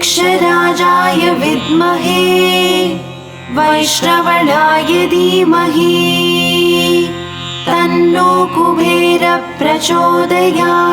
वृक्षराजाय विद्महे वैश्रवणाय धीमहि तन्नो कुबेरः प्रचोदयात्।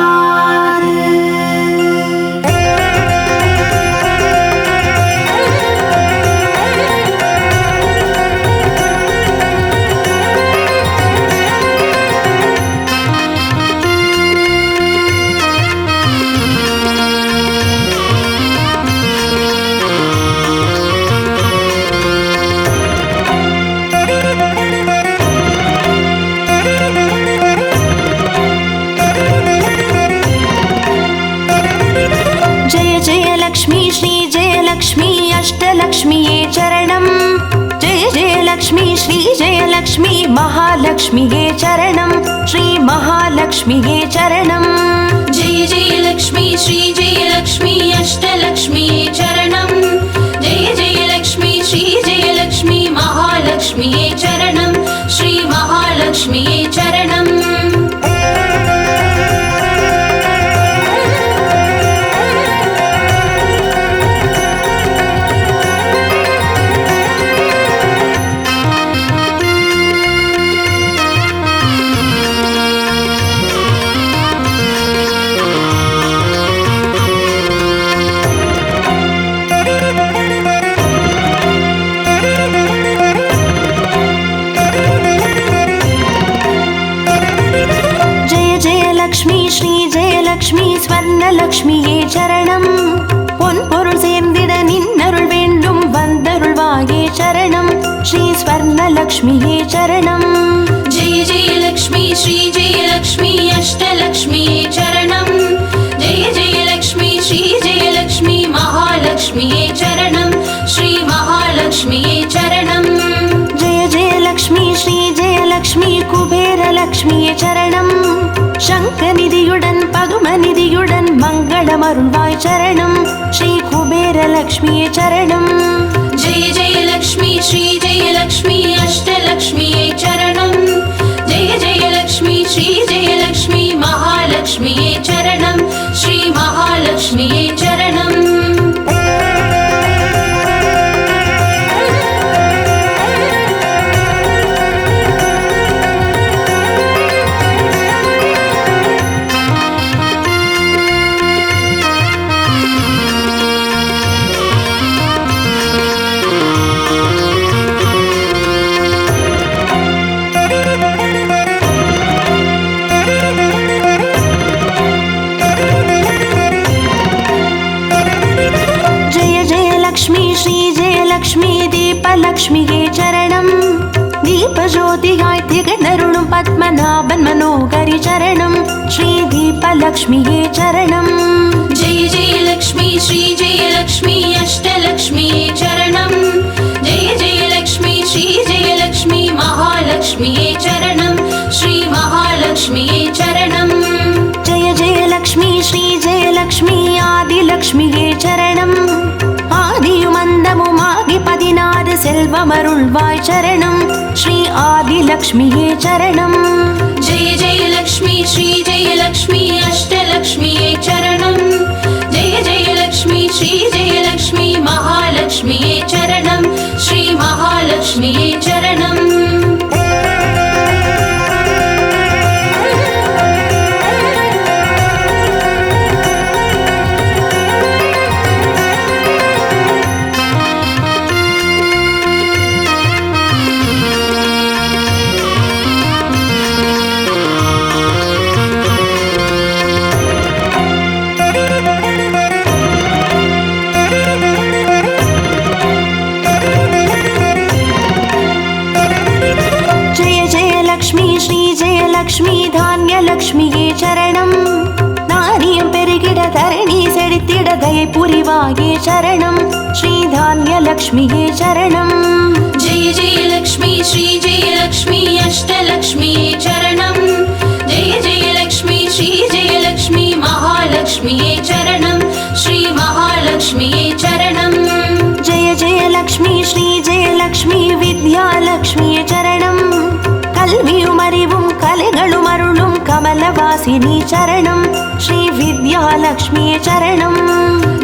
लक्ष्मी श्री जय लक्ष्मी अष्टलक्ष्मीये चरणं। जय जय लक्ष्मी श्री जय लक्ष्मी महालक्ष्मीये चरणं। श्री महालक्ष्मीये चरणं। जय जय लक्ष्मी श्री जय लक्ष्मी अष्टलक्ष्मीये चरणं। जय जय लक्ष्मी श्री जय लक्ष्मी महालक्ष्मीये चरणं। श्री महालक्ष्मीये चरणं। लक्ष्मी श्री जय लक्ष्मी स्वर्णलक्ष्मीये चरणं। பொன்பொருள் சேர்ந்திட நின்னருள் வேண்டும் வந்தருள்வாயே சரணம்। ஸ்ரீ ஸ்வர்ணலக்ஷ்மியே சரணம்। जय जय लक्ष्मी श्री जय लक्ष्मी अष्टलक्ष्मीये चरणं। जय जय लक्ष्मी श्री जय लक्ष्मी महालक्ष्मीये चरणं। श्री महालक्ष्मीये चरणं। जय जय लक्ष्मी श्री जय लक्ष्मी कुबेरलक्ष्मीये चरणं। शङ्खनिधियुடன் पद्मनिधियुடன் मङ्गलमरुள்வாய் चरणं। श्री कुबेरलक्ष्मीये चरणं। जय जय लक्ष्मी श्री जय लक्ष्मी अष्टलक्ष्मीये चरणं। जय जय लक्ष्मी श्री जय लक्ष्मी महालक्ष्मीये चरणं। श्री महालक्ष्मीये चरणं। லக்ஷ்மி தீபலக்ஷ்மியே சரணம். தீபஜோதியாய் திகழ்ந்தருளும் பத்மநாபன் மனோகரி சரணம். ஸ்ரீ தீபலக்ஷ்மியே சரணம். ஜெய ஜெய லக்ஷ்மி ஸ்ரீ ஜெய லக்ஷ்மி அஷ்டலக்ஷ்மியே சரணம். ஜெய ஜெய லக்ஷ்மி ஸ்ரீ ஜெய லக்ஷ்மி மகாலக்ஷ்மியே சரணம். ஸ்ரீ மகாலக்ஷ்மியே சரணம். ஜெய ஜெய லக்ஷ்மி ஸ்ரீ ஜெய லக்ஷ்மி ஆதிலக்ஷ்மியே சரணம். ஆதியும் அந்தமுமாகி 16 செல்வமருள்வாய் சரணம். ஸ்ரீ ஆதிலக்ஷ்மியே சரணம். ஜெய ஜெய லக்ஷ்மி ஸ்ரீ ஜெய லக்ஷ்மி அஷ்டலக்ஷ்மியே சரணம். ஜெய ஜெய லக்ஷ்மி ஸ்ரீ ஜெய லக்ஷ்மி மகாலக்ஷ்மியே சரணம். ஸ்ரீ மகாலக்ஷ்மியே சரணம். லக்ஷ்மி தான்யலக்ஷ்மியே சரணம். நாரியம் பெருகிட தரணி செழித்திட தயை புரிவாயே சரணம். ஸ்ரீ தான்யலக்ஷ்மியே சரணம். ஜெய ஜெய லக்ஷ்மி ஸ்ரீ ஜெய லக்ஷ்மி அஷ்டலக்ஷ்மியே சரணம். ஜெய ஜெய லக்ஷ்மி ஸ்ரீ ஜெய லக்ஷ்மி மகாலக்ஷ்மியே சரணம். ஸ்ரீ மகாலக்ஷ்மியே சரணம். ஜெய ஜெய லக்ஷ்மி ஸ்ரீ ஜெய லக்ஷ்மி வித்யாலக்ஷ்மியே சரணம். கல்வியும் அறிவும் கலைகளும் அருளும் கமலவாசி विद्यावासिनी चरणं श्री विद्यालक्ष्मी चरणं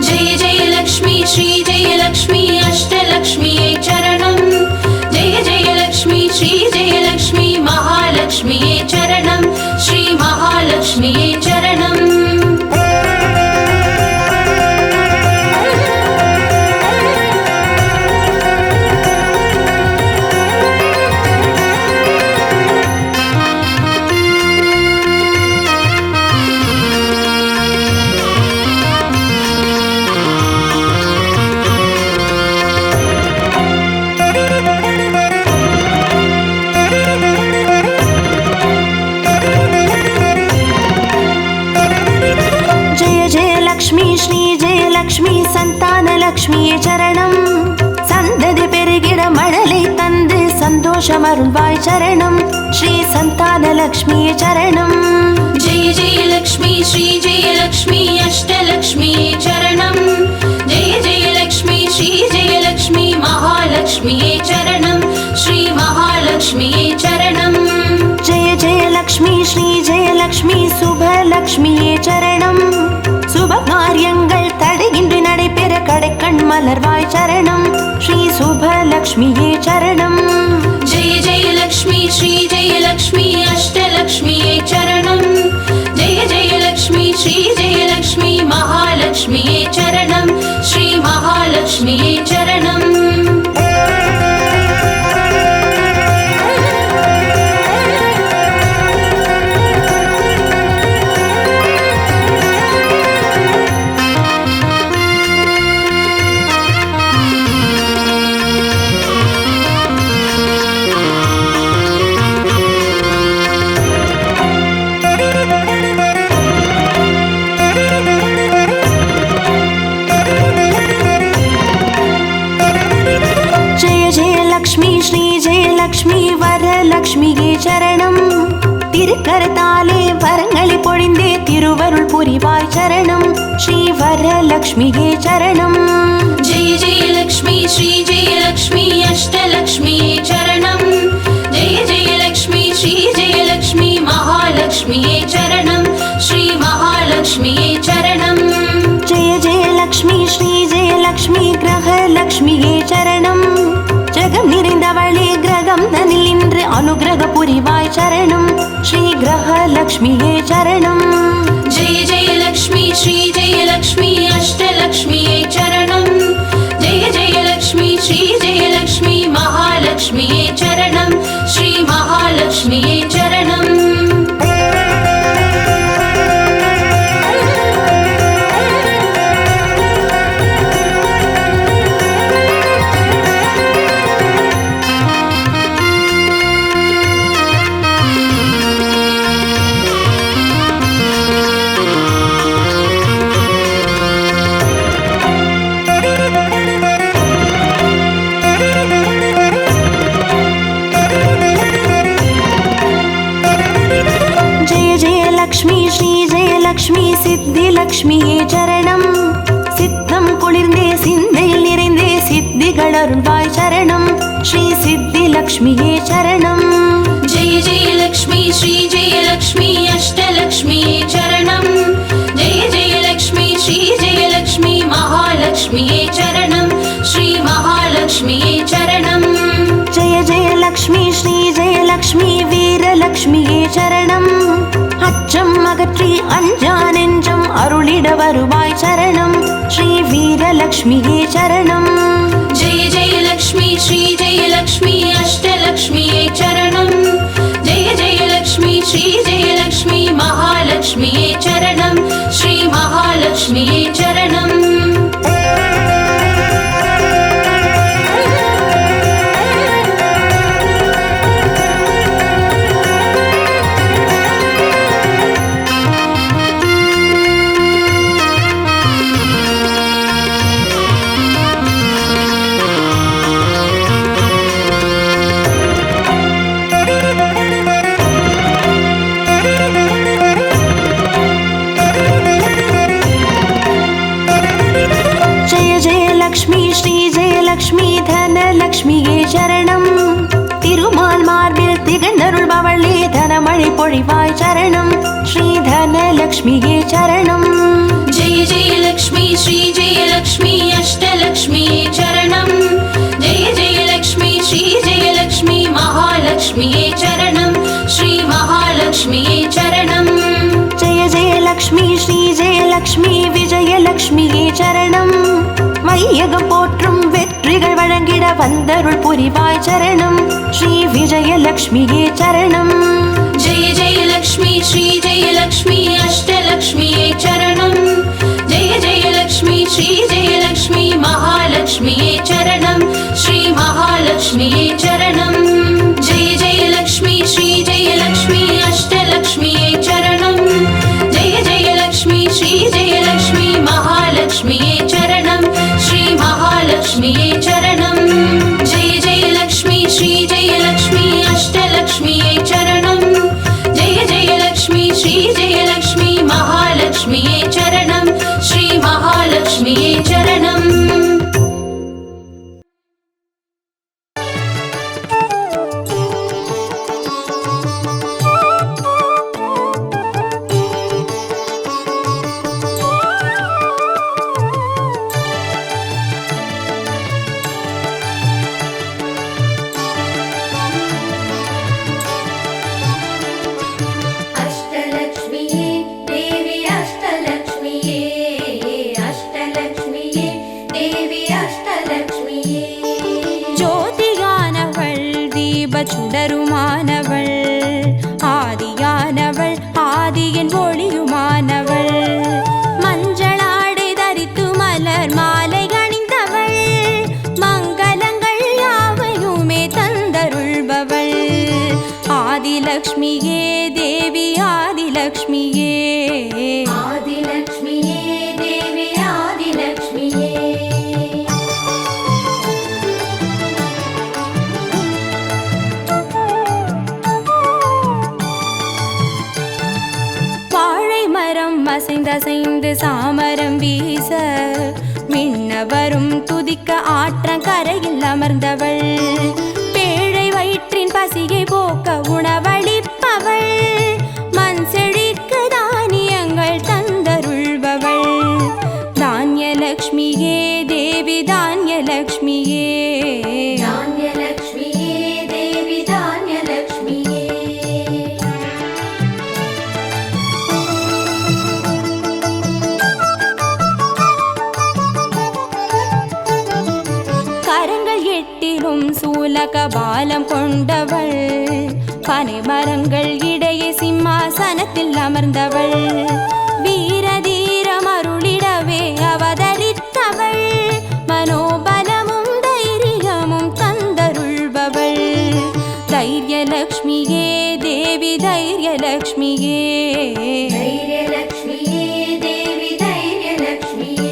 जय जय लक्ष्मी श्री जय लक्ष्मी अष्टलक्ष्मी चरणं जय जय लक्ष्मी श्री जय लक्ष्मी महालक्ष्मी चरणं श्री महालक्ष्मी चरणं लक्ष्मी श्री जय लक्ष्मी संतान लक्ष्मी चरणं सन्ददि पेरुगिड मडलै तंदु सन्तोषमरुळ्वाय चरणं श्री संतान लक्ष्मी चरणं जय जय लक्ष्मी श्री जय लक्ष्मी अष्टलक्ष्मी चरणं जय जय लक्ष्मी श्री जय लक्ष्मी महालक्ष्मी चरणं श्री महालक्ष्मी चरणं जय जय लक्ष्मी श्री जय लक्ष्मी शुभलक्ष्मी चरणं சுபகாரியங்கள் தடையின்றி நடைபெற கடைக்கண் மலர்வாய் சரணம் ஸ்ரீ சுபலக்ஷ்மியே சரணம் ஜெய ஜெய லக்ஷ்மி ஸ்ரீ ஜெய லக்ஷ்மி அஷ்டலக்ஷ்மியே சரணம் ஜெய ஜெய லக்ஷ்மி ஸ்ரீ ஜெய லக்ஷ்மி மகாலக்ஷ்மியே சரணம் ஸ்ரீ மகாலக்ஷ்மியே சரணம் லக்ஷ்மி வரலக்ஷ்மியே சரணம் திருக்கரத்தாலே வரங்களை பொழிந்தே திருவருள் புரிவாய் சரணம் ஸ்ரீ வரலக்ஷ்மியே சரணம் ஜெய ஜெய லக்ஷ்மி ஸ்ரீ ஜெய லக்ஷ்மி அஷ்டலக்ஷ்மியே சரணம் ஜெய ஜெய லக்ஷ்மி ஸ்ரீ ஜெய லக்ஷ்மி மகாலக்ஷ்மியே சரணம் ஸ்ரீ மகாலக்ஷ்மியே சரணம் ஜெய ஜெய லக்ஷ்மி ஸ்ரீ ஜெய லக்ஷ்மி கிரகலக்ஷ்மியே சரணம் ஜெகம் நிறைந்தவளே கிரகம் தனில் இன்று அனுகிரக புரிவாய் சரணம் ஸ்ரீ கிரகலக்ஷ்மியே சரணம் ஜெய ஜெய லக்ஷ்மி ஸ்ரீ ஜெய லக்ஷ்மி அஷ்டலக்ஷ்மியே சரணம் ஜெய ஜெய லக்ஷ்மி ஸ்ரீ ஜெய லக்ஷ்மி மகாலக்ஷ்மியே சரணம் ஸ்ரீ மகாலக்ஷ்மியே சரணம் லக்ஷ்மி ஸ்ரீ ஜெய லக்ஷ்மி சித்தி லக்ஷ்மியே சரணம் சித்தம் குளிர்ந்தே சிந்தையில் நிறைந்தே சித்திகள் அருள்வாய் சரணம் ஸ்ரீ சித்தி லக்ஷ்மியே சரணம் ஜெய ஜெய லக்ஷ்மி ஸ்ரீ ஜெய லக்ஷ்மி அஷ்டலக்ஷ்மியே சரணம் ஜெய ஜெய லக்ஷ்மி ஸ்ரீ ஜெய லக்ஷ்மி மகாலக்ஷ்மியே சரணம் ஸ்ரீ மகாலக்ஷ்மியே சரணம் ஜெய ஜெய லக்ஷ்மி ஸ்ரீ ஜெய லக்ஷ்மி வீரலக்ஷ்மியே சரணம் அச்சம் அகற்றி அஞ்சா நெஞ்சம் அருளிட வருவாய் சரணம் ஸ்ரீ வீரலக்ஷ்மியே சரணம் ஜெய ஜெய லக்ஷ்மி ஸ்ரீ ஜெய லக்ஷ்மி அஷ்டலக்ஷ்மியே சரணம் ஜெய ஜெய லக்ஷ்மி ஸ்ரீ ஜெய லக்ஷ்மி மகாலக்ஷ்மியே சரணம் ஸ்ரீ மகாலக்ஷ்மியே சரணம் லக்ஷ்மி தனலக்ஷ்மியே சரணம் திருமால் மார்பில் திகழ்ந்தருள்பவளே தனமழை பொழிவாய் சரணம் ஸ்ரீ धनलक्ष्मिये चरणम्। जय जय लक्ष्मी श्री जय लक्ष्मी अष्टलक्ष्मिये चरणम्। जय जय लक्ष्मी श्री जय लक्ष्मी महालक्ष्मिये चरणम्। श्री महालक्ष्मिये चरणम्। जय जय लक्ष्मी श्री जय लक्ष्मी विजयलक्ष्मिये चरणम्। வையகம் போற்றும் வெற்றிகள் வழங்கிட வந்தருள் புரிவாய் சரணம் ஸ்ரீ விஜயலக்ஷ்மியே சரணம். जय जय लक्ष्मी श्री जय लक्ष्मी अष्टलक्ष्मिये चरणम्। जय जय लक्ष्मी श्री जय लक्ष्मी महालक्ष्मिये चरणम्। श्री महालक्ष्मिये चरणम्। जय जय लक्ष्मी श्री जय लक्ष्मी अष्टलक्ष्मिये चरणम्। जय जय लक्ष्मी श्री जय लक्ष्मी महालक्ष्मिये चरणम्। श्री महालक्ष्मिये चरणम्। जय जय लक्ष्मी श्री जय लक्ष्मी अष्टलक्ष्मिये चरणम्। जय जय लक्ष्मी श्री जय लक्ष्मी महालक्ष्मिये चरणम्। श्री महालक्ष्मिये चरणम्। अष्टलक्ष्मिये देवी अष्टलक्ष्मिये अष्टलक्ष्मिये देवी अष्टलक्ष्मिये ஜோதியானவள் தீப சுடருமானவள் ஆதியானவள் ஆதியின் ஒளியுமானவள் மஞ்சளாடை தரித்து மலர் மாலை அணிந்தவள் மங்களங்கள் யாவையுமே தந்தருள்பவள் ஆதிலக்ஷ்மியே தேவி ஆதிலக்ஷ்மியே आदिलक्ष्मिये देवी आदिलक्ष्मिये வாழை மரம் அசைந்தசைந்து சாமரம் வீச மின்னவரும் துதிக்க ஆற்றங்கரையில் அமர்ந்தவள் பேழை வயிற்றின் பசியை போக்க உணவளிப்பவள் மண் செழிக்க தானியங்கள் தந்தருள்பவள் தானியலக்ஷ்மியே தேவி தானியலக்ஷ்மியே धान्यलक्ष्मिये देवी धान्यलक्ष्मिये கரங்கள் எட்டிலும் சூலக பாலம் கொண்டவள் பனை மரங்கள் இடையே சிம்மாசனத்தில் அமர்ந்தவள் வீர தீரம் அருளிடவே அவதரித்தவள் மனோபலமும் தைரியமும் தந்தருள்பவள் தைரியலக்ஷ்மியே தேவி தைரியலக்ஷ்மியே धैर्यलक्ष्मिये देवी धैर्यलक्ष्मिये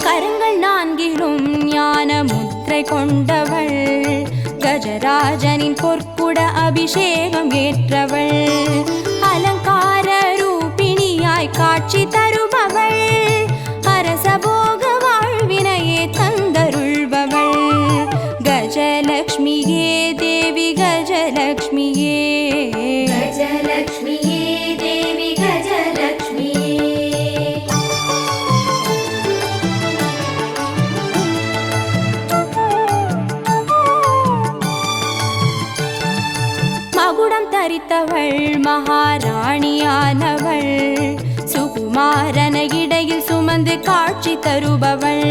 கரங்கள் நான்கிலும் ஞான முத்திரை கொண்டவள் கஜராஜனின் பொற்குட அபிஷேகம் ஏற்றவள் அலங்கார ரூபிணியாய் காட்சி தருபவள் அரசபோக வாழ்வினையே தந்தருள்பவள் கஜலக்ஷ்மியே தேவி கஜலக்ஷ்மியே गजलक्ष्मिये देवी गजलक्ष्मिये மகுடம் தரித்தவள் மகாராணியானவள் சுகுமாரன இடையில் சுமந்து காட்சி தருபவள்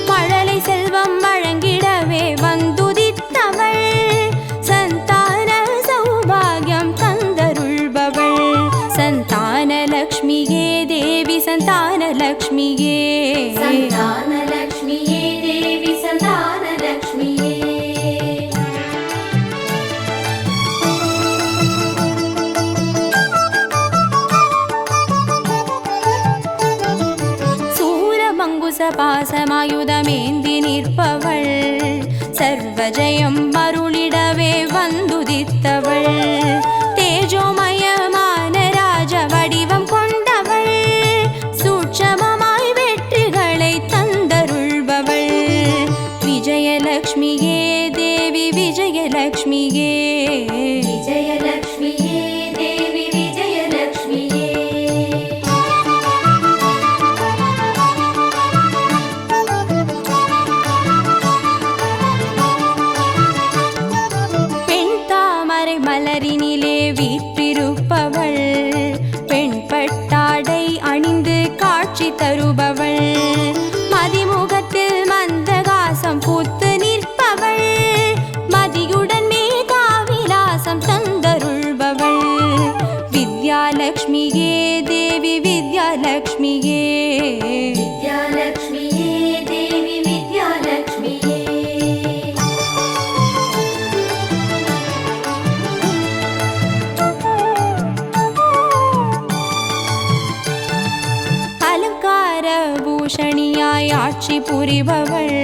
மழலை செல்வம் வழங்கிடவே வந்துதித்தவள் சந்தான சௌபாகியம் தந்தருள்பவள் சந்தானலக்ஷ்மியே தேவி சந்தானலக்ஷ்மியே सन्तानलक्ष्मिये देवी सन्तानलक्ष्मिये பாசமாயுதமேந்தி நிற்பவள் சர்வஜயம் அருளிடவே வந்துதித்தவள் தேஜோமயமான ராஜ வடிவம் கொண்டவள் சூட்சமமாய் வெற்றிகளை தந்தருள்பவள் விஜயலக்ஷ்மியே தேவி விஜயலக்ஷ்மியே விஜயலக்ஷ்மியே தேவி விஜயலக்ஷ்மியே பெண் தாமரை மலரினிலே வீற்றிருப்பவள் பெண் பட்டாடை அணிந்து காட்சி தருபவள் மதிமுகத்தில் மந்தகாசம் பூத்து நிற்பவள் மதியுடன் மேகாவிலாசம் தந்தருள்பவள் வித்யாலக்ஷ்மியே தேவி வித்யாலக்ஷ்மியே வித்யாலக்ஷ்மியே தேவி வித்யாலக்ஷ்மியே அலங்கார பூஷணியாய் ஆட்சி புரிபவள்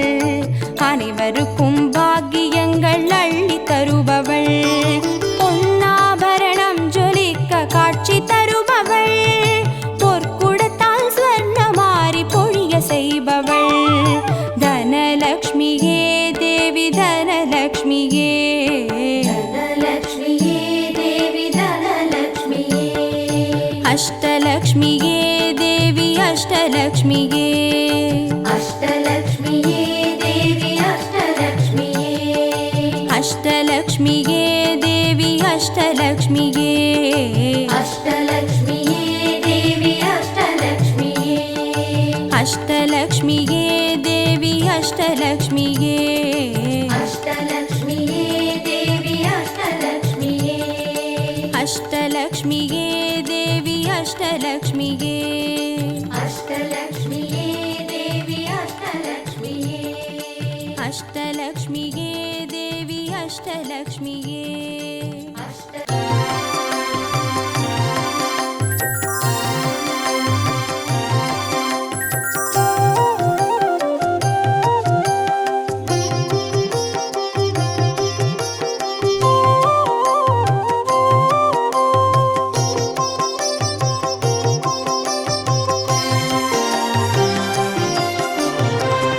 அனைவருக்கும் பாக்கியங்கள் அள்ளி தருபவள் பொன்னாபரணம் ஜொலிக்க காட்சி தருபவள் பொற்குடத்தால் ஸ்வர்ணமாரி பொழிய செய்பவள் தனலக்ஷ்மியே தேவி தனலக்ஷ்மியே தனலக்ஷ்மியே தேவி தனலக்ஷ்மியே அஷ்டலக்ஷ்மியே தேவி அஷ்டலக்ஷ்மியே அஷ்டலக்ஷ்மியே தேவி அஷ்டலக்ஷ்மியே அஷ்டலக்ஷ்மியே தேவி அஷ்டலக்ஷ்மியே அஷ்டலக்ஷ்மியே தேவி அஷ்டலக்ஷ்மியே அஷ்டலக்ஷ்மியே தேவி அஷ்டலக்ஷ்மியே அஷ்டலக்ஷ்மியே தேவி அஷ்டலக்ஷ்மியே அஷ்டலக்ஷ்மியே தேவி அஷ்டலக்ஷ்மியே அஷ்டலக்ஷ்மியே தேவி அஷ்டலக்ஷ்மியே அஷ்டலக்ஷ்மியே தேவி அஷ்டலக்ஷ்மியே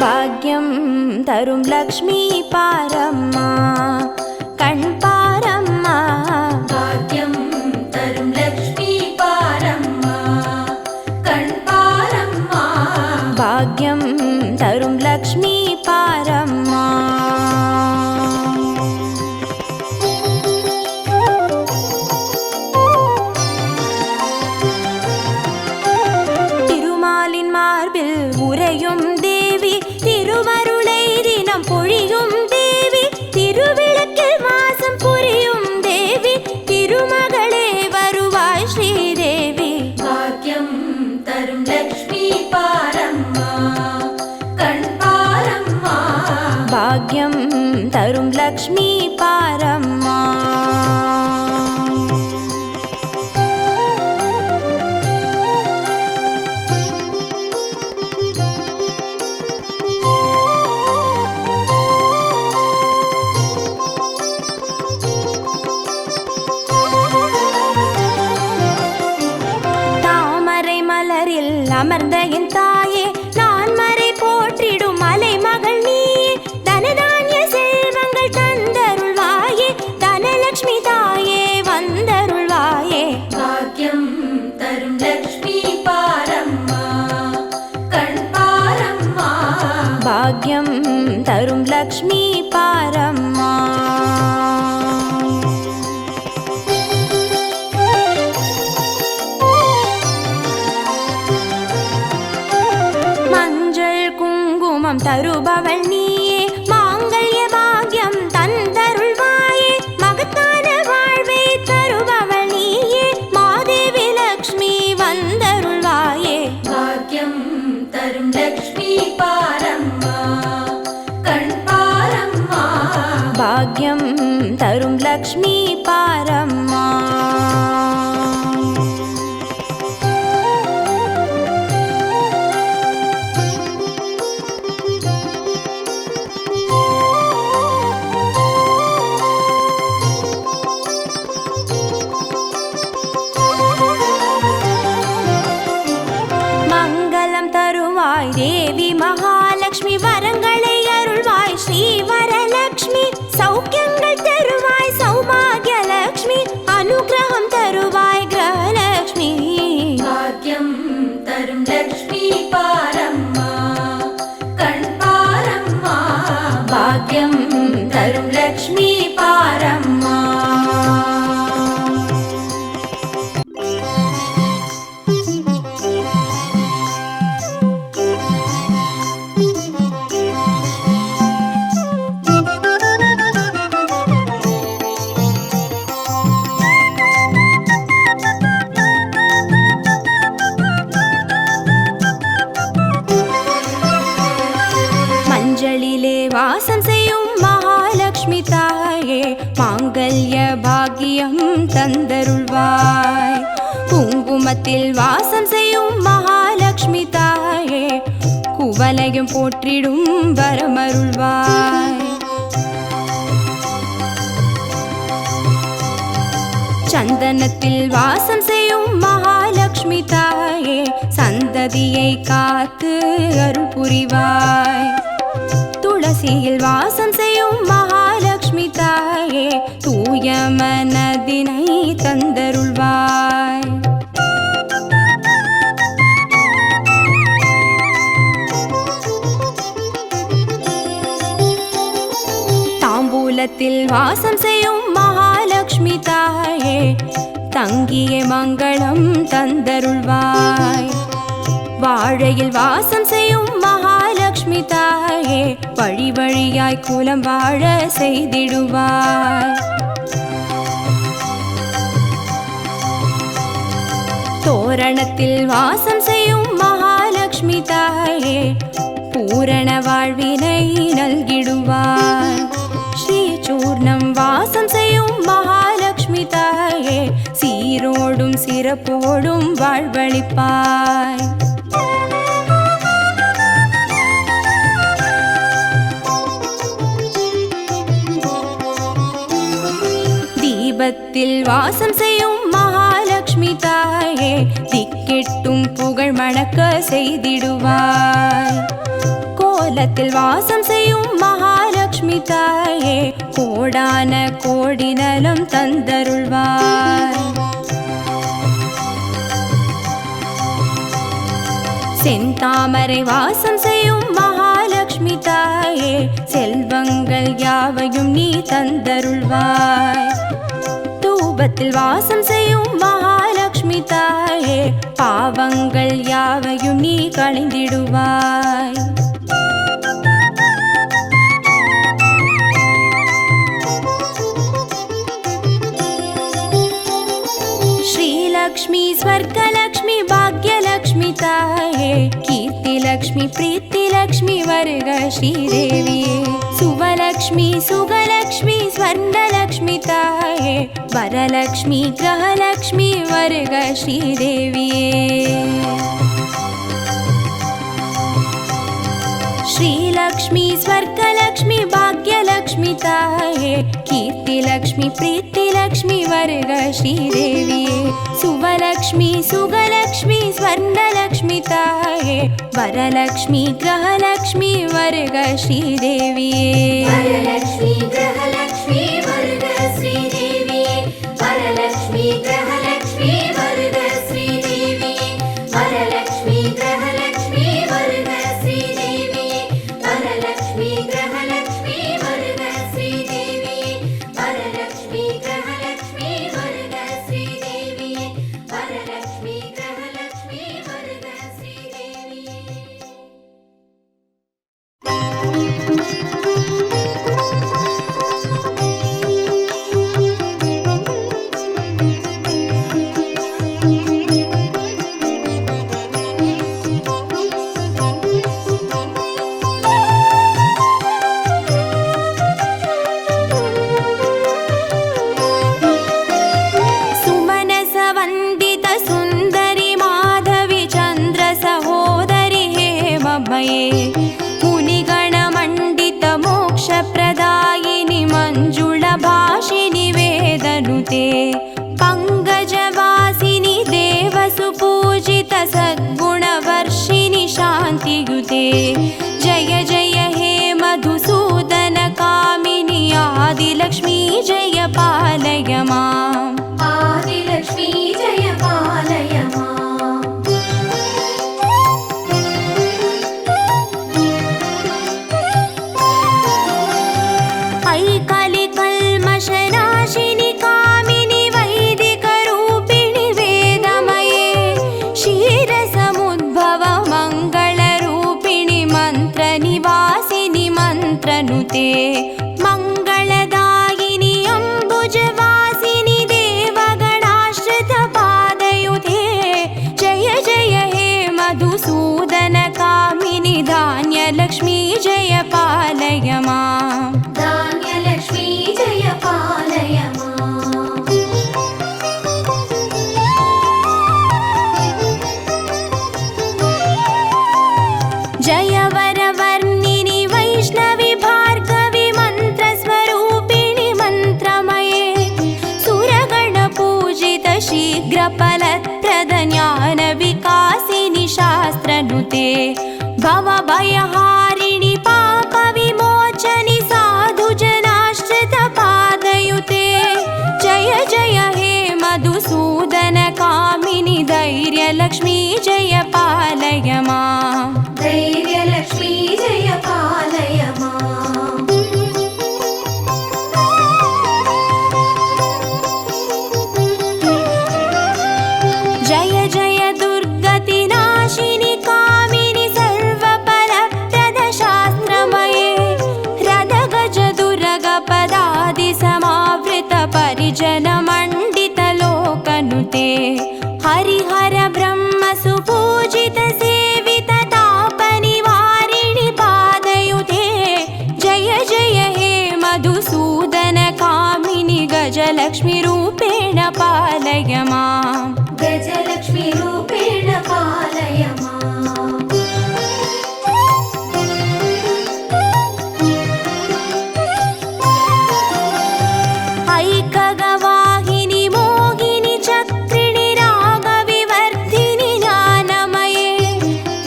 பாக்யம் தரும் லக்ஷ்மி பாரம்மா கண் பாரம்மா பாக்யம் தரும் லக்ஷ்மி பாரம்மா கண் பாரம்மா பாக்யம் தரும் லக்ஷ்மி பாரம்மா திருமாலின் மார்பில் உறையும் தேவி திருவருளை தினம் பொழியும் தேவி திருவிளக்கில் மாசம் புரியும் தேவி திருமகளே வருவாய் ஸ்ரீதேவி பாக்யம் தரும் லக்ஷ்மி பாரம்மா கண் பாரம்மா பாக்யம் தரும் லக்ஷ்மி பாரம்மா தாமரை மலரில் அமர்ந்த என் தாயே நான் மறை போற்றிடும் மலை மகள் நீயே தனதானிய செல்வங்கள் தந்தருள்வாயே தனலக்ஷ்மி தாயே வந்தருள்வாயே பாக்யம் தரும் லக்ஷ்மி பாரம்மா கண் பாரம்மா பாக்யம் தரும் லக்ஷ்மி பாரம்மா மஞ்சள் குங்குமம் தருபவள் நீயே மாங்கல்ய பாக்யம் தந்தருள்வாயே மகத்தான வாழ்வை தருபவள் நீயே மாதேவி லக்ஷ்மி வந்தருள்வாயே பாக்யம் தரும் லக்ஷ்மி பாரம்மா கண் பாரம்மா பாக்யம் தரும் லக்ஷ்மி பாரம்மா மங்களம் தருவாய் தேவி மகாலட்சுமி வரங்களை அருள்வாய் ஸ்ரீ வரலட்சுமி பாக்யம் தரும் லக்ஷ்மி பாரம்மா. மஞ்சளிலே வாசம் செய்யும் மகாலட்சுமி தாயே, மாங்கல்ய பாக்கியம் தந்தருள்வாய். குங்குமத்தில் வாசம் செய்யும் மகாலட்சுமி தாயே, குவலையும் போற்றிடும் வரமருள்வாய். சந்தனத்தில் வாசம் செய்யும் மகாலட்சுமி தாயே, சந்ததியை காத்து அருள் புரிவாய். துளசியில் வாசம் செய்யும் மகாலட்சுமி தாயே, தூய மனதினை தந்தருள்வாய். தாம்பூலத்தில் வாசம் செய்யும் மகாலட்சுமி தாயே, தங்கிய மங்களம் தந்தருள்வாய். வாழையில் வாசம் செய்யும் மகாலட்சுமி தாயே, வழி வழியாய் குலம் வாழ செய்திடுவாய். தோரணத்தில் வாசம் செய்யும் மகாலட்சுமி தாயே, பூரண வாழ்வினை நல்கிடுவாய். ஸ்ரீ சூர்ணம் வாசம் செய்யும் மகாலட்சுமி தாயே, சீரோடும் சிறப்போடும் வாழ்வளிப்பாய். தீபத்தில் வாசம் செய்யும் மகாலட்சுமி தாயே, திக்கெட்டும் புகழ் மணக்க செய்திடுவாய். கோலத்தில் வாசம் செய்யும் மகாலட்சுமி தாயே, கோடான கோடி நலம் தந்தருள்வாய். செந்தாமரை வாசம் செய்யும் மகாலட்சுமி தாயே, செல்வங்கள் யாவையும் நீ தந்தருள்வாய். தூபத்தில் வாசம் செய்யும் மகாலட்சுமி தாயே, பாவங்கள் யாவையும் நீ களைந்திடுவாய். श्रीलक्ष्मी स्वर्गलक्ष्मी भाग्यलक्ष्मी ताये, कीर्तिलक्ष्मी प्रीतिलक्ष्मी वर्ग श्रीदेविये. सुवलक्ष्मी सुगलक्ष्मी स्वर्णलक्ष्मी ताये, वरलक्ष्मी ग्रहलक्ष्मी वर्ग श्रीदेविये. श्रीलक्ष्मी स्वर्गलक्ष्मी भाग्यलक्ष्मी ताये, कीर्तिलक्ष्मी प्रीतिलक्ष्मी वर्ग श्रीदेविये. सुवलक्ष्मी सुगलक्ष्मी स्वर्णलक्ष्मी ताये, वरलक्ष्मी ग्रहलक्ष्मी वर्ग श्रीदेविये. वरलक्ष्मी ग्रहलक्ष्मी वर्ग श्रीदेविये. वरलक्ष्मी ग्रहलक्ष्मी वर्ग श्रीदेविये. वरलक्ष्मी ग्रहलक्ष्मी वर्ग श्रीदेविये. वरलक्ष्मी ग्रहलक्ष्मी वर्ग श्रीदेविये. वरलक्ष्मी ग्रहलक्ष्मी वर्ग श्रीदेविये. वरलक्ष्मी ग्रहलक्ष्मी वर्ग श्रीदेविये. सुमनस वन्दित सुन्दरि माधवी चन्द्र सहोदरि हेममये, मुनिगणमण्डित मोक्षप्रदायिनि मञ्जुला भाषिनि वेदनुते. पङ्कजवासिनि देवसुपूजित सद्गुणवर्षिणि शान्तियुते. जय जय हे मधुसूदन कामिनि आदिलक्ष्मी जय पालय माम्. आदिलक्ष्मी जय पालय माम्. मन्त्रनुते मङ्गलदायिनि अम्बुजवासिनि देवगणाश्रितपादयुते जय जय हे मधुसूदनकामिनि धान्यलक्ष्मी जय पालय माम् धान्यलक्ष्मी जय पालय माम् जय वरवर्णिनि वैष्णवि भार्गवि मन्त्रस्वरूपिणि मन्त्रमये सुरगणपूजित शीघ्रफलप्रद ज्ञानविकासिनि शास्त्रनुते भवभयहारिणि पापविमोचनि साधुजनाश्रितपादयुते जय जय हे मधुसूदनकामिनि धैर्यलक्ष्मी जय पालय माम् धैर्यलक्ष्मी जय पालय माम् जय जय दुर्गतिनाशिनि कामिनि सर्वफलप्रद शास्त्रमये रदगजदुर्गपदादिसमावृत परिजनमण्डितलोकनुते हरिहर ब्रह्म सुपूजित सेवित तापनिवारिणि पादयुते जय जय हे मधुसूदनकामिनि गजलक्ष्मी रूपेण पालय माम् गजलक्ष्मी रूपेण पालय माम् ऐकगवाहिनि मोहिनि चक्रिणि रागविवर्धिनि ज्ञानमये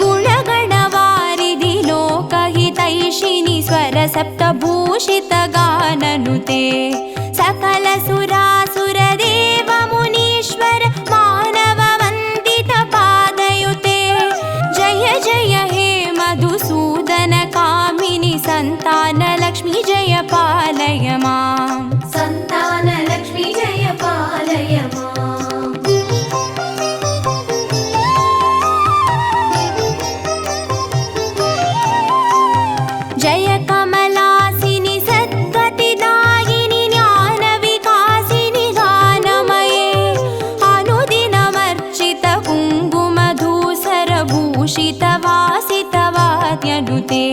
गुणगणवारिधि लोकहितैषिणि स्वरसप्तभूषितगाननुते सकलसुरासुरदेवमुनीश्वर मानववन्दितपादयुते जय जय हे मधुसूदनकामिनि सन्तानलक्ष्मी जय पालय माम् सन्तानलक्ष्मी जय पालय माम् जय कमलासिनि सद्गतिदायिनि ज्ञानविकासिनि गानमये अनुदिनमर्चित कुङ्कुमधूसरभूषितवासितवाद्यनुते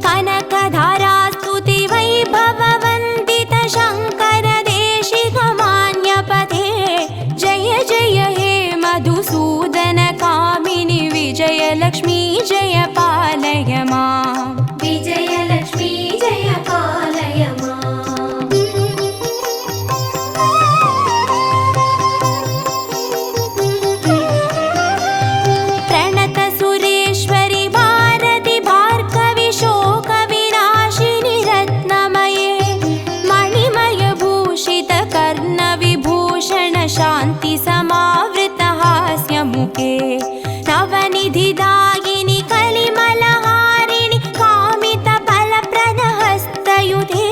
कनकधारास्तुति वैभववन्दित शङ्कर देशिकमान्यपते जय जय हे मधुसूदनकामिनि विजयलक्ष्मी जय पालय माम् विजयलक्ष्मी जय पालय माम् प्रणत सुरेश्वरि भारति भार्गवि शोकविनाशिनि रत्नमये मणिमयभूषित कर्णविभूषण शान्ति समावृत हास्यमुखे नवनिधिदायिनि कलिमलहारिणि कामितफलप्रद हस्तयुते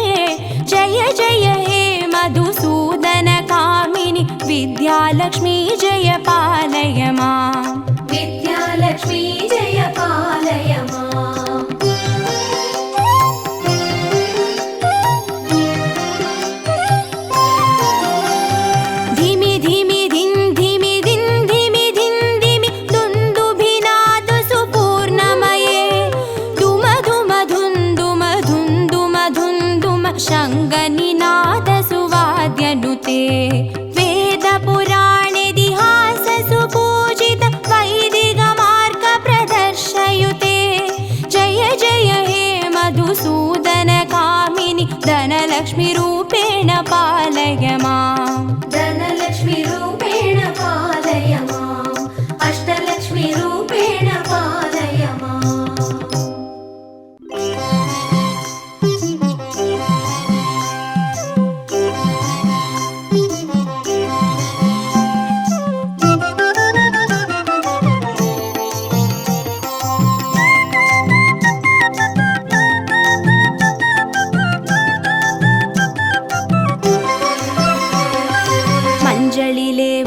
जय जय हे मधुसूदनकामिनि विद्यालक्ष्मी जय पालय माम् विद्यालक्ष्मी जय पालय माम् धिमि धिमि धिन् धिमि धिन् धिमि धिन् धिमि दुन्दुभिनाद सुपूर्णमये दुम दुम धुन् दुम धुन् दुम धुन् दुम शङ्गनिनाद सुवाद्यनुते वेदपुराणेतिहास सुपूजित वैदिकमार्ग प्रदर्शयुते जय जय हे मधुसूदनकामिनि धनलक्ष्मी रूपेण पालय माम् धनलक्ष्मी रूपेण पालय माम् अष्टलक्ष्मी रूपेण पालय माम्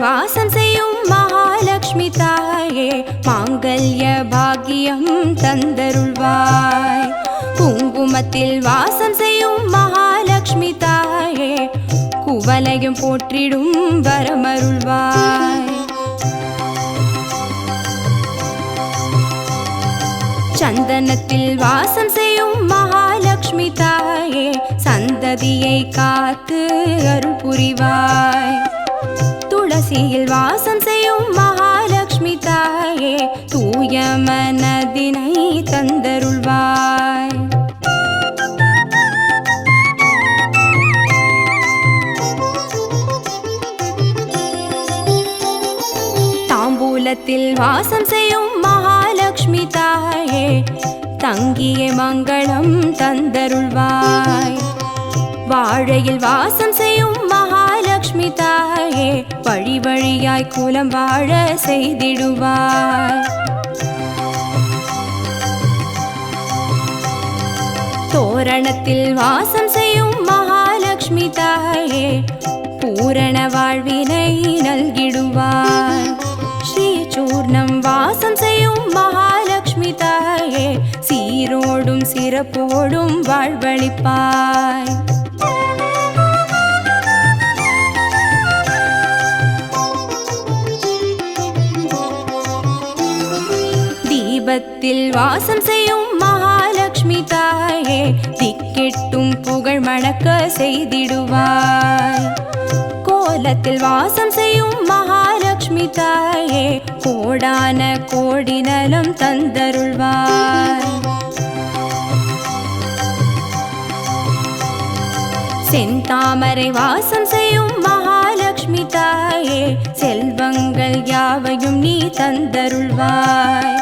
வாசம் செய்யும் மகாலட்சுமி தாயே மாங்கல்ய பாக்கியம் தந்தருள்வாய். குங்குமத்தில் வாசம் செய்யும் மகாலட்சுமி தாயே குவலையும் போற்றிடும் வரமருள்வாய். சந்தனத்தில் வாசம் செய்யும் மகாலட்சுமி தாயே சந்ததியை காத்து அருள் புரிவாய். துளசியில் வாசம் செய்யும் மகாலட்சுமி தாயே தூய மனதினை தந்தருள்வாய். தாம்பூலத்தில் வாசம் செய்யும் மகாலட்சுமி தாயே தங்கிய மங்களம் தந்தருள்வாய். வாழையில் வாசம் செய்யும் மகாலட்சுமி தாயே வழி வழியாய் குலம் வாழ செய்திடுவாய். தோரணத்தில் வாசம் செய்யும் மகாலட்சுமி தாயே பூரண வாழ்வினை நல்கிடுவாய். ஸ்ரீசூர்ணம் வாசம் செய்யும் மகாலட்சுமி தாயே சீரோடும் சிறப்போடும் வாழ்வளிப்பாய். தீபத்தில் வாசம் செய்யும் மகாலட்சுமி தாயே திக்கெட்டும் புகழ் மணக்க செய்திடுவாய். கோலத்தில் வாசம் செய்யும் மகாலட்சுமி தாயே கோடான கோடி நலம் தந்தருள்வாய். செந்தாமரை வாசம் செய்யும் மகாலட்சுமி தாயே செல்வங்கள் யாவையும் நீ தந்தருள்வாய்.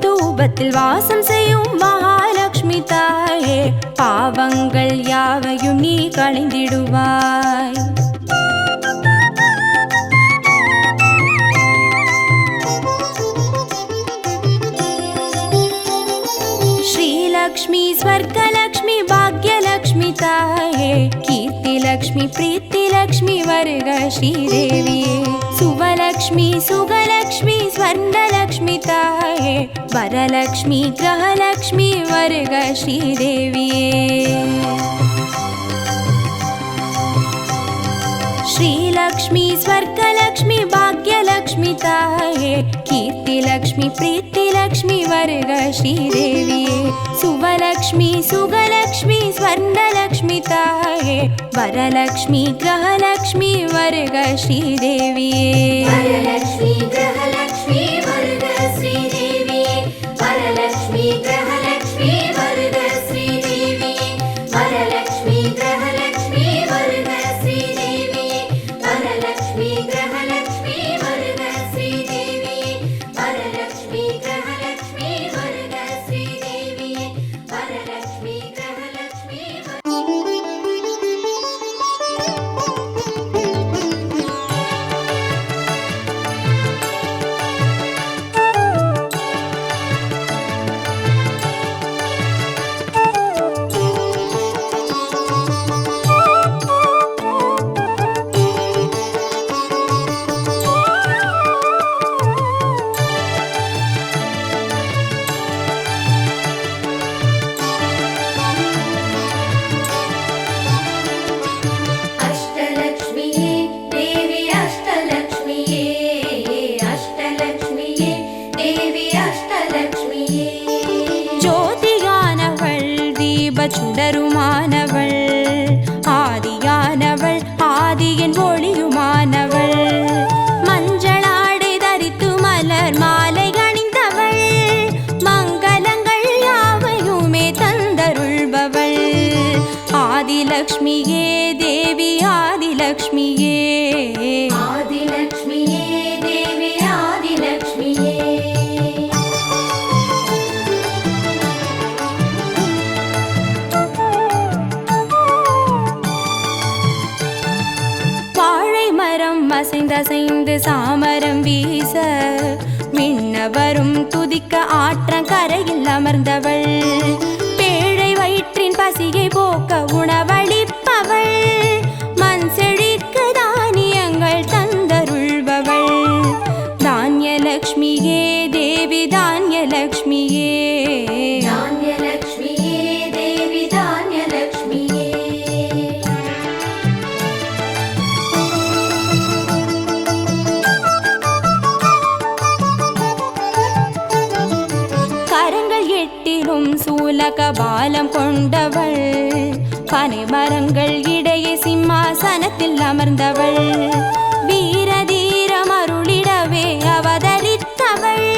தூபத்தில் வாசம் செய்யும் மகாலட்சுமி தாயே பாவங்கள் யாவையும் நீ களைந்திடுவாய். श्रीलक्ष्मी स्वर्गलक्ष्मी भाग्यलक्ष्मी ताये कीर्तिलक्ष्मी प्रीतिलक्ष्मी वर्ग श्रीदेविये सुवलक्ष्मी सुगलक्ष्मी स्वर्णलक्ष्मी ताये वरलक्ष्मी ग्रहलक्ष्मी वर्ग श्रीदेविये श्रीलक्ष्मी स्वर्गलक्ष्मी भाग्यलक्ष्मी ताये कीर्तिलक्ष्मी प्रीतिलक्ष्मी वर्ग श्रीदेविये सुवलक्ष्मी सुगलक्ष्मी स्वर्णलक्ष्मी ताये वरलक्ष्मी ग्रहलक्ष्मी वर्ग श्रीदेविये वरलक्ष्मी ग्रहलक्ष्मी वर्ग श्रीदेविये वरलक्ष्मी ग्रहलक्ष्मी वर्ग श्रीदेविये वरलक्ष्मी ग्रहलक्ष्मी वर्ग श्रीदेविये वरलक्ष्मी ग्रहलक्ष्मी वर्ग श्रीदेविये वरलक्ष्मी ग्रहलक्ष्मी वर्ग श्रीदेविये वरलक्ष्मी ग्रहलक्ष्मी अष्टलक्ष्मीये देवी अष्टलक्ष्मीये अष्टलक्ष्मीये देवी अष्टलक्ष्मीये ஜோதியானவள் தீப சுடருமானவள் ஆதியானவள் ஆதியின் ஒளியுமானவள் மஞ்சளாடை தரித்து மலர் மாலை அணிந்தவள் மங்களங்கள் யாவையுமே தந்தருள்பவள் ஆதிலக்ஷ்மியே தேவி ஆதிலக்ஷ்மியே आदिलक्ष्मीये देवी आदिलक्ष्मीये வாழை மரம் அசைந்தசைந்து சாமரம் வீச மின்னவரும் துதிக்க ஆற்றங்கரையில் அமர்ந்தவள் பேழை வயிற்றின் பசியை போக்க உணவளிப்பவள் மண் செழிக்க தானியங்கள் தந்தருள்பவள் தானியலக்ஷ்மியே தேவி தானியலக்ஷ்மியே धान्यलक्ष्मीये கொண்டவள், பனை மரங்கள் இடையே சிம்மாசனத்தில் அமர்ந்தவள், வீரதீரம் அருளிடவே அவதரித்தவள்,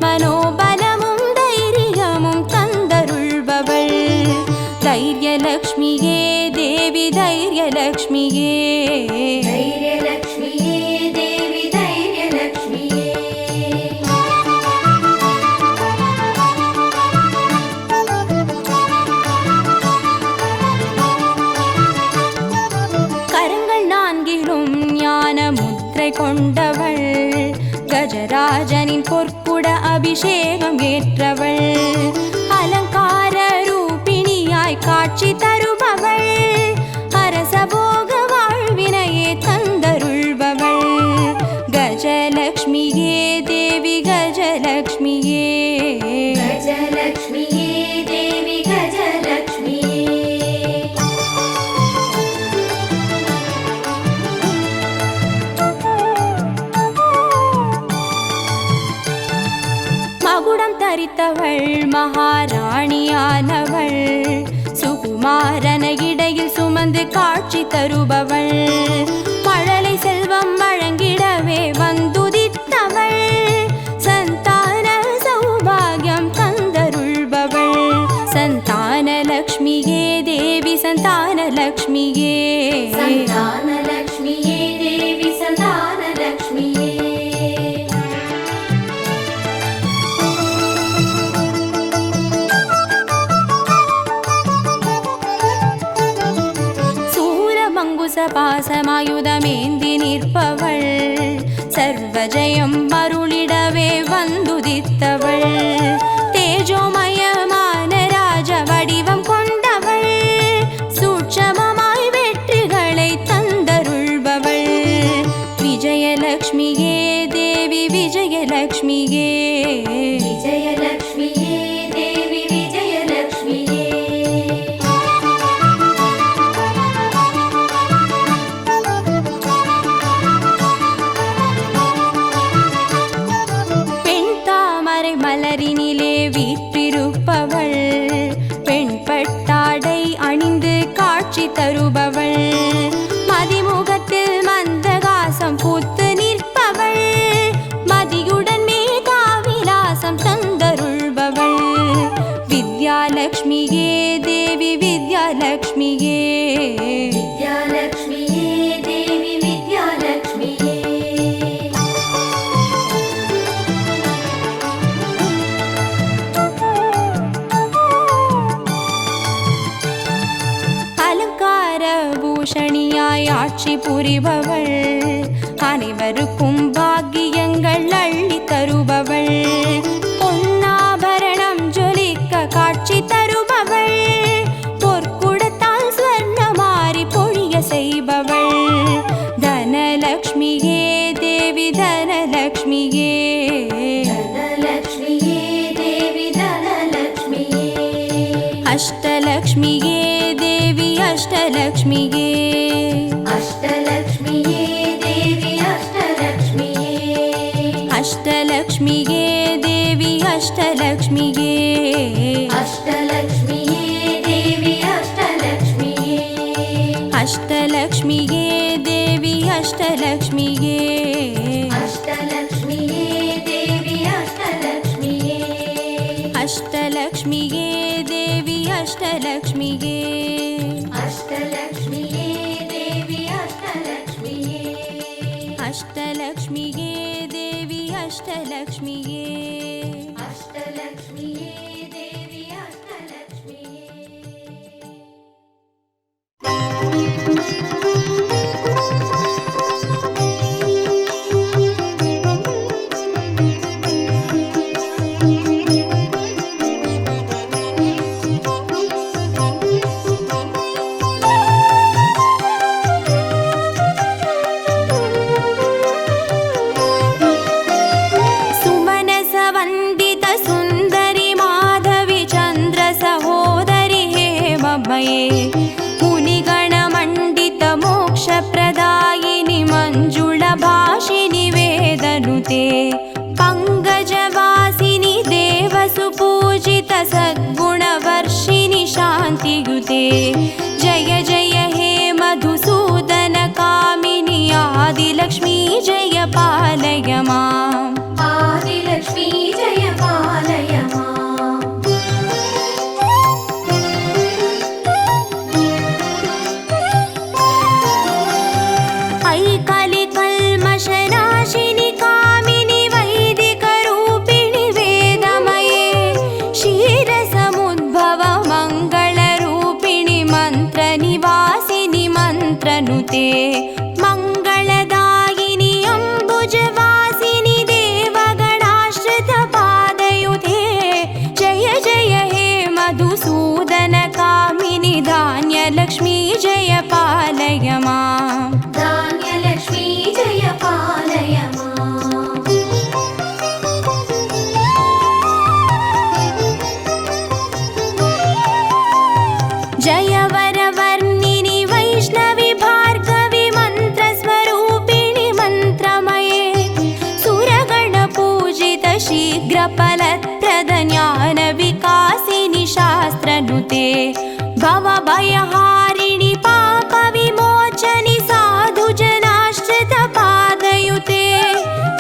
மனோபலமும் தைரியமும் தந்தருள்பவள், தைரியலக்ஷ்மியே தேவி தைரியலக்ஷ்மியே. தைரியலக்ஷ்மியே தேவி தைரியலக்ஷ்மியே. கரங்கள் நான்கிலும் ஞான முத்திரை கொண்டவள், கஜராஜனின் பொற்குட அபிஷேகம் ஏற்றவள், அலங்கார ரூபிணியாய் காட்சி தருபவள், அரசபோக வாழ்வினையே தந்தருள்பவள், கஜலக்ஷ்மியே தேவி கஜலக்ஷ்மியே. கஜலக்ஷ்மியே தேவி கஜலக்ஷ்மியே. மகுடம் தரித்தவள் மகாராணியானவள், சுகுமாரன இடையில் சுமந்து காட்சி தருபவள், மழலை செல்வம் வழங்கிடவே வந்துதித்தவள், சந்தான சௌபாகியம் தந்தருள்பவள், சந்தானலக்ஷ்மியே தேவி சந்தானலக்ஷ்மியே. சந்தானலக்ஷ்மியே தேவி சந்தானலக்ஷ்மியே. பாசமாயுதமேந்தி நிற்பவள், சர்வஜயம் அருளிடவே வந்துதித்தவள், தேஜோமயமான ராஜ வடிவம் கொண்டவள், சூட்சமமாய் வெற்றிகளை தந்தருள்பவள், விஜயலக்ஷ்மியே தேவி விஜயலக்ஷ்மியே. விஜயலக்ஷ்மியே தேவி விஜயலக்ஷ்மியே. மலரினிலே வீற்றிருப்பவள், பெண் பட்டாடை அணிந்து காட்சி தருபவள், மதிமுகத்தில் மந்தகாசம் பூத்து நிற்பவள், மதியுடன் மேகாவிலாசம் தந்தருள்பவள், வித்யாலக்ஷ்மியே தேவி வித்யாலக்ஷ்மியே. வித்யாலக்ஷ்மியே தேவி வித்யாலக்ஷ்மியே. பூஷணியாய் ஆட்சி புரிபவள், அனைவருக்கும் பாக்கியங்கள் அள்ளி தருபவள், பொன்னாபரணம் ஜொலிக்க காட்சி தருபவள், பொற்குடத்தால் ஸ்வர்ணமாரி பொழிய செய்பவள், தனலக்ஷ்மியே தேவி தனலக்ஷ்மியே. தனலக்ஷ்மியே தேவி தனலக்ஷ்மியே. அஷ்டலக்ஷ்மியே தேவி அஷ்டலக்ஷ்மியே. அஷ்டலக்ஷ்மியே தேவி அஷ்டலக்ஷ்மியே. அஷ்டலக்ஷ்மியே தேவி அஷ்டலக்ஷ்மியே. அஷ்டலக்ஷ்மியே தேவி அஷ்டலக்ஷ்மியே. அஷ்டலக்ஷ்மியே தேவி அஷ்டலக்ஷ்மியே. அஷ்டலக்ஷ்மியே தேவி அஷ்டலக்ஷ்மியே. அஷ்டலக்ஷ்மியே தேவி அஷ்டலக்ஷ்மியே. அஷ்டலக்ஷ்மியே தேவி அஷ்டலக்ஷ்மியே. அஷ்டலக்ஷ்மியே தேவி அஷ்டலக்ஷ்மியே. அஷ்டலக்ஷ்மியே தேவி அஷ்டலக்ஷ்மியே. मुनिगणमण्डितमोक्षप्रदायिनि मञ्जुळभाषिनि वेदनुते पङ्कजवासिनि देवसुपूजित सद्गुणवर्षिणि शान्तियुते जय जय हे मधुसूदन कामिनि आदिलक्ष्मी जय पालय माम् आदिलक्ष्मी जय पालय माम् ऐकलिकल्मषनाशिनि कामिनि वैदिकरूपिणि वेदमये क्षीरसमुद्भव मङ्गलरूपिणि मन्त्रनिवासिनि मन्त्रनुते मङ्गलदायिनि अम्बुजवासिनि देवगणाश्रितपादयुते जय जय हे मधुसूदन कामिनि धान्यलक्ष्मी जय पालय माम् धान्यलक्ष्मी जय पालय माम् जय वरवर्णिनि वैष्णवि भार्गवि मन्त्रस्वरूपिणि मन्त्रमये सुरगणपूजित शीघ्रफलप्रद ज्ञानविकासिनि शास्त्रनुते भवभयहारिणि पापविमोचनि साधुजनाश्रितपादयुते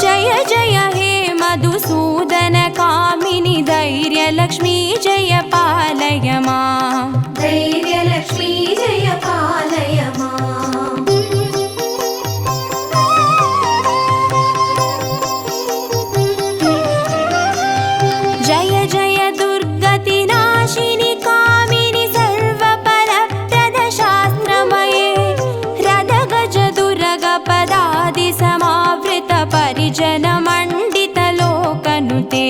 जय जय हे मधुसूदन कामिनि धैर्यलक्ष्मी जय पालय माम् धैर्यलक्ष्मी जय पालय माम् जय जय दुर्गतिनाशिनि कामिनि सर्वफलप्रद शास्त्रमये रदगजदुर्गपदादि समावृत परिजनमण्डित लोकनुते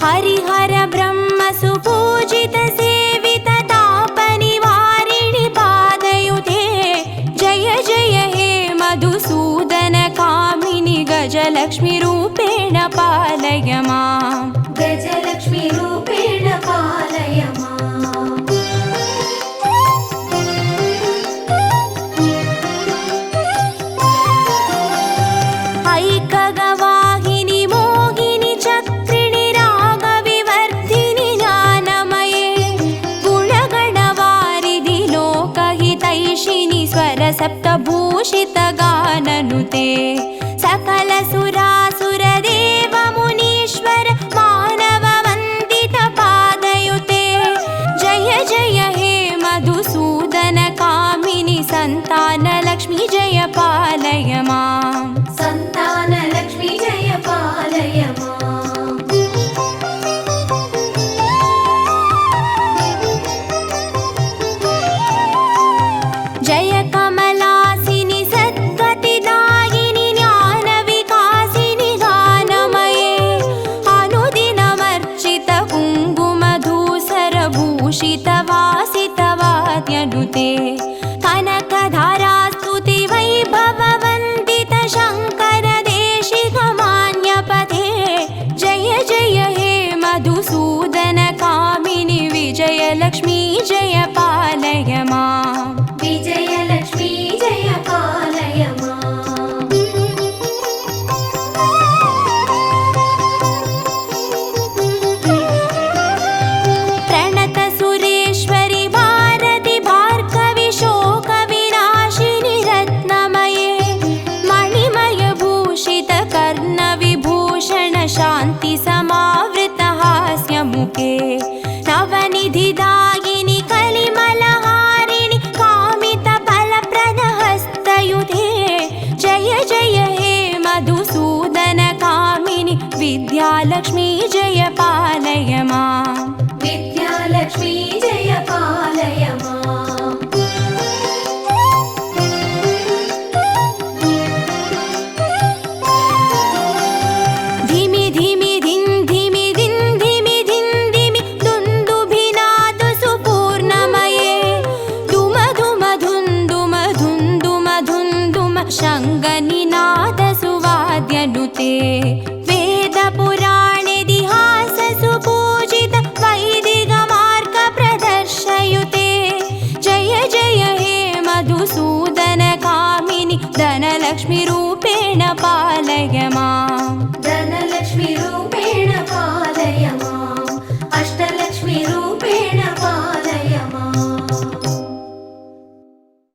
हरिहर ब्रह्म सुपूजित सेवित तापनिवारिणि पादयुते जय जय हे मधुसूदन कामिनि गजलक्ष्मी रूपेण पालय माम् गजलक्ष्मी रूपेण पालय माम् ऐकगवाहिनि मोहिनि चक्रिणि रागविवर्धिनि ज्ञानमये गुणगणवारिधि लोकहितैषिणि स्वरसप्तभूषित गाननुते सकल सुरासुरदेव मुनीश्वर मानव वन्दित पादयुते जय जय हे मधुसूदन कामिनि सन्तानलक्ष्मी जय पालय माम् सन्तानलक्ष्मी जय पालय माम् जय कमलासिनि सद्गतिदायिनि ज्ञानविकासिनि गानमये अनुदिनमर्चित कुङ्कुमधूसरभूषित वासितवाद्यनुते कनकधारास्तुति वैभववन्दित शङ्कर देशिकमान्यपते जय जय हे मधुसूदन कामिनि विजयलक्ष्मी जय पालय माम् विजयलक्ष्मी जय पालय माम् प्रणत सुरेश्वरि भारति भार्गवि शोकविनाशिनि रत्नमये मणिमयभूषित कर्णविभूषण शान्ति समावृत हास्यमुखे नवनिधिदायिनि कलिमलहारिणि कामितफलप्रद हस्तयुते जय जय हे मधुसूदन कामिनि विद्यालक्ष्मी जय पालय माम् विद्यालक्ष्मी जय पालय माम् धिमि धिमि धिन् धिमि धिन् धिमि धिन् धिमि दुन्दुभिनाद सुपूर्णमये धुम धुम धुन्दुम धुन्दुम धुन्दुम शङ्गनिनाद सुवाद्यनुते वेदपुराणेतिहास सुपूजित वैदिकमार्ग प्रदर्शयुते जय जय हे मधुसूदन कामिनि धनलक्ष्मी रूपेण पालय माम्